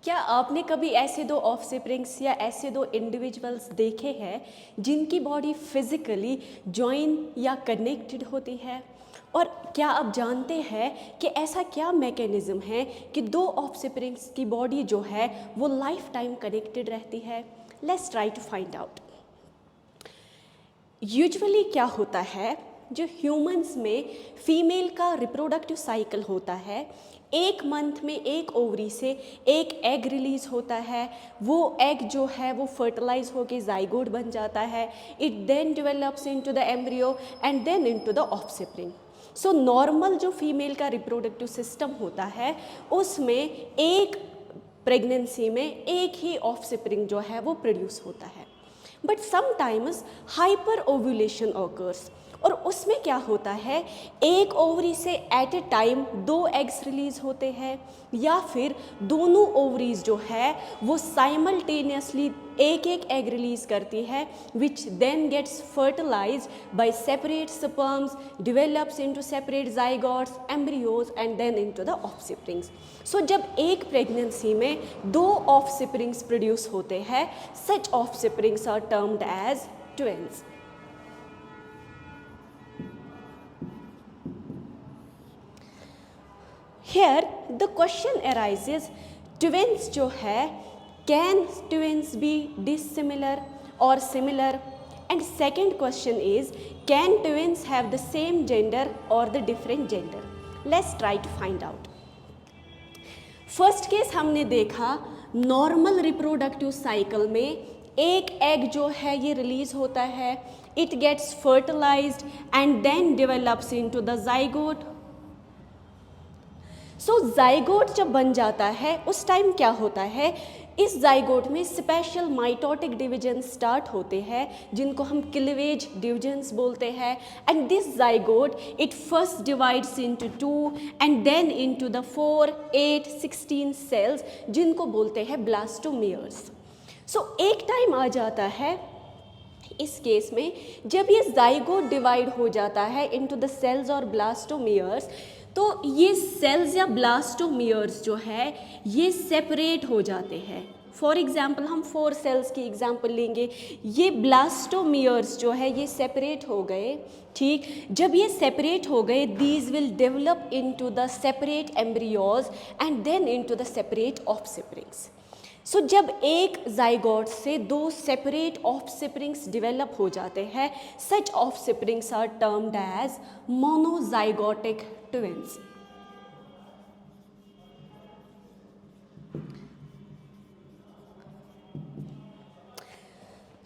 क्या आपने कभी ऐसे दो ऑफस्प्रिंग्स या ऐसे दो इंडिविजुअल्स देखे हैं जिनकी बॉडी फिजिकली जॉइन या कनेक्टेड होती है? और क्या आप जानते हैं कि ऐसा क्या मैकेनिज्म है कि दो ऑफस्प्रिंग्स की बॉडी जो है वो लाइफ टाइम कनेक्टेड रहती है? Let's try to find out. Usually क्या होता है, जो ह्यूमंस में फीमेल का रिप्रोडक्टिव साइकिल होता है, एक मंथ में एक ओवरी से एक एग रिलीज होता है। वो एग जो है वो फर्टिलाइज होके जाइगोट बन जाता है। It then develops into the embryo and then into the offspring. So normal जो फीमेल का रिप्रोडक्टिव सिस्टम होता है उसमें एक प्रेगनेंसी में एक ही ऑफस्प्रिंग जो है वो प्रोड्यूस होता है। But sometimes hyper ovulation occurs, और उसमें क्या होता है, एक ओवरी से एट ए टाइम दो एग्स रिलीज होते हैं, या फिर दोनों ओवरीज जो है वो साइमल्टेनियसली एक एक एग रिलीज करती है, which then gets fertilized by separate sperms, develops into separate zygotes, embryos and then into the offsprings. So जब एक प्रेगनेंसी में दो ऑफस्प्रिंग्स प्रोड्यूस होते हैं, such offsprings are termed as twins. Here the question arises, twins जो है, can twins be dissimilar or similar? And second question is, can twins have the same gender or the different gender? Let's try to find out. First case हमने देखा, normal reproductive cycle में एक egg जो है ये release होता है, it gets fertilized and then develops into the zygote. So zygote जब बन जाता है उस टाइम क्या होता है, इस जाइगोट में स्पेशल माइटोटिक डिवीजन स्टार्ट होते हैं जिनको हम क्लीवेज डिवीजन्स बोलते हैं। And this zygote it first divides into 2 and then into the 4, 8, 16 cells जिनको बोलते हैं ब्लास्टोमियर्स। सो एक टाइम आ जाता है इस केस में जब ये जाइगोट डिवाइड हो जाता है इनटू द सेल्स और ब्लास्टोमियर्स, तो ये सेल्स या ब्लास्टोमियर्स जो है ये सेपरेट हो जाते हैं। फॉर एग्जाम्पल हम 4 सेल्स की एग्जाम्पल लेंगे, ये ब्लास्टोमियर्स जो है ये सेपरेट हो गए। ठीक, जब ये सेपरेट हो गए, these will develop into the separate embryos and then into the separate offsprings. So जब एक जाइगोट से दो सेपरेट ऑफस्प्रिंग्स डेवलप हो जाते हैं, such offsprings are termed as monozygotic twins.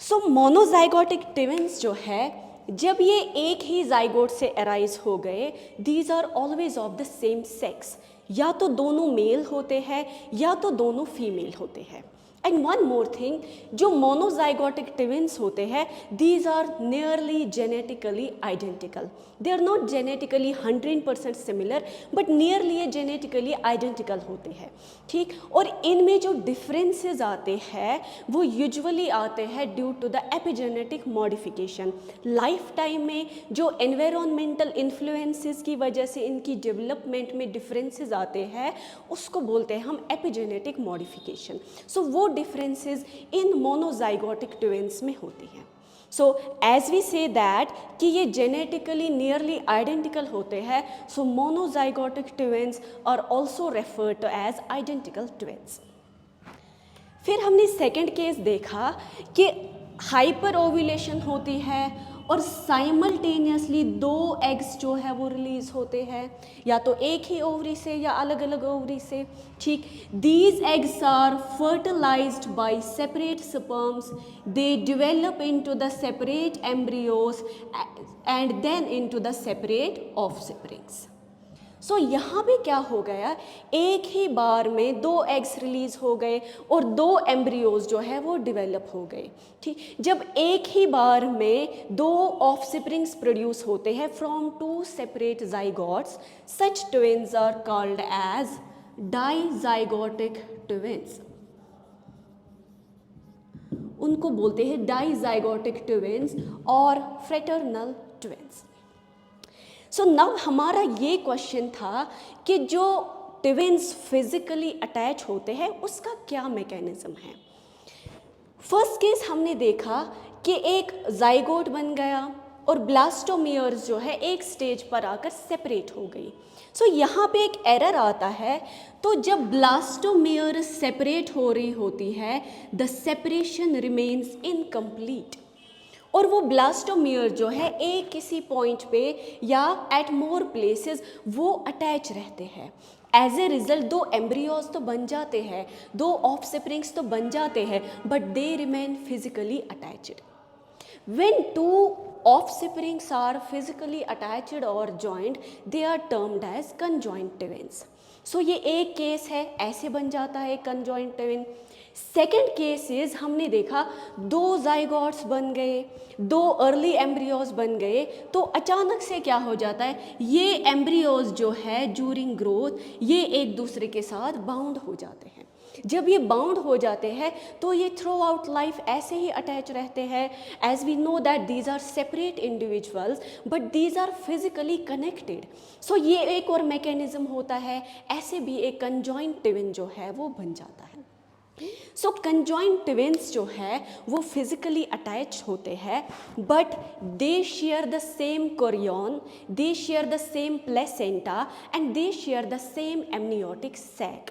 So monozygotic twins जो है, जब ये एक ही जाइगोट से अराइज हो गए, these are always of the same sex, या तो दोनों मेल होते हैं या तो दोनों फीमेल होते हैं। एंड वन मोर थिंग, जो मोनोजाइगोटिक ट्विन्स होते हैं, these are nearly genetically identical. They are not genetically 100% similar, but nearly ये जेनेटिकली आइडेंटिकल होते हैं। ठीक, और इनमें जो डिफरेंसेस आते हैं वो यूजुअली आते हैं due to the epigenetic modification. Life time में जो एनवायरमेंटल इन्फ्लुएंसेस की वजह से इनकी डेवलपमेंट में डिफरेंसेस आते हैं उसको बोलते हैं हम एपिजेनेटिक मॉडिफिकेशन। सो वो डिफरेंसेस इन मोनोजाइगोटिक ट्विन्स में होती हैं। So as we say that कि ये जेनेटिकली नियरली आइडेंटिकल होते हैं, so monozygotic twins are also referred to as identical twins. फिर हमने सेकेंड केस देखा कि हाइपर ओव्यूलेशन होती है और साइमल्टेनियसली दो एग्स जो है वो रिलीज होते हैं, या तो एक ही ओवरी से या अलग अलग ओवरी से। ठीक, these eggs are fertilized by separate sperms, they develop into the separate embryos and then into the separate offsprings. So यहाँ पे क्या हो गया, एक ही बार में दो एग्स रिलीज हो गए और दो एम्ब्रियोज जो है वो डेवलप हो गए। ठीक, जब एक ही बार में दो ऑफस्प्रिंग्स प्रोड्यूस होते हैं from 2 separate zygotes, such twins are called as dizygotic twins. उनको बोलते हैं डाइजाइगोटिक ट्विन्स और फ्रेटर्नल ट्विन्स। सो नव हमारा ये क्वेश्चन था कि जो ट्विन्स फिजिकली अटैच होते हैं उसका क्या मैकेनिज्म है। फर्स्ट केस हमने देखा कि एक जाइगोट बन गया और ब्लास्टोमियर्स जो है एक स्टेज पर आकर सेपरेट हो गई। सो यहाँ पे एक एरर आता है, तो जब ब्लास्टोमियर सेपरेट हो रही होती है द सेपरेशन रिमेन्स इनकम्प्लीट, और वो ब्लास्टोमियर जो है एक किसी पॉइंट पे या एट मोर प्लेसेस वो अटैच रहते हैं। एज ए रिजल्ट दो एम्ब्रियोज तो बन जाते हैं, दो ऑफस्प्रिंग्स तो बन जाते हैं, but they remain physically attached. When two offsprings are physically attached or joined, they are termed as conjoined twins. So ये एक केस है, ऐसे बन जाता है conjoined twin. Second case is हमने देखा दो जाइगोट्स बन गए, दो अर्ली एम्ब्रियोज बन गए, तो अचानक से क्या हो जाता है, ये एम्ब्रियोज जो है ड्यूरिंग ग्रोथ ये एक दूसरे के साथ बाउंड हो जाते हैं। जब ये बाउंड हो जाते हैं तो ये थ्रू आउट लाइफ ऐसे ही अटैच रहते हैं। As we know that these are separate individuals but these are physically connected. So ये एक और मैकेनिज्म होता है, ऐसे भी एक कंजॉइंट ट्विन जो है वो बन जाता है। सो कंजॉइंट ट्विन्स जो है वो फिजिकली अटैच होते हैं but they share the same chorion, they share the same placenta and they share the same amniotic sac.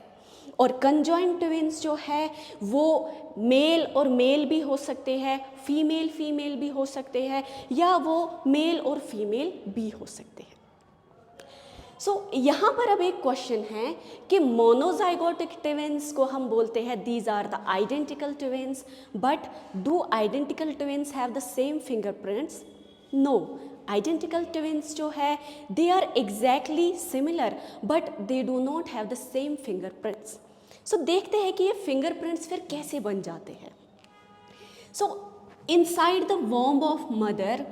और कंजॉइंट ट्विन्स जो है वो मेल और मेल भी हो सकते हैं, फीमेल फीमेल भी हो सकते हैं, या वो मेल और फीमेल भी हो सकते हैं। यहाँ पर अब एक क्वेश्चन है कि मोनोजाइगोटिक ट्विन्स को हम बोलते हैं these are the identical twins, but do identical twins have the same fingerprints? No, identical twins जो है they are exactly similar but they do not have the same fingerprints. देखते हैं कि ये फिंगरप्रिंट्स फिर कैसे बन जाते हैं। Inside the womb of mother,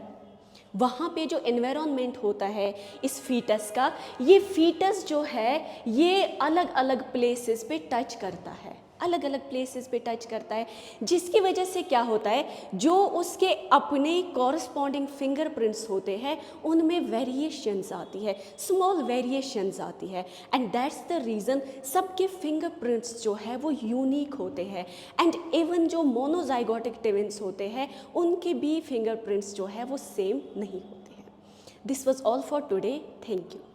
वहाँ पे जो एनवायरनमेंट होता है इस फीटस का, ये फीटस जो है ये अलग अलग प्लेसेस पे टच करता है, अलग अलग प्लेसेस पे टच करता है, जिसकी वजह से क्या होता है, जो उसके अपने कॉरस्पॉन्डिंग फिंगरप्रिंट्स होते हैं उनमें वेरिएशंस आती है, स्मॉल वेरिएशंस आती है, एंड दैट्स द रीज़न सबके फिंगरप्रिंट्स जो है वो यूनिक होते हैं। एंड इवन जो मोनोजाइगोटिक ट्विन्स होते हैं उनके भी फिंगरप्रिंट्स जो है वो सेम नहीं होते हैं। This was all for today, thank you.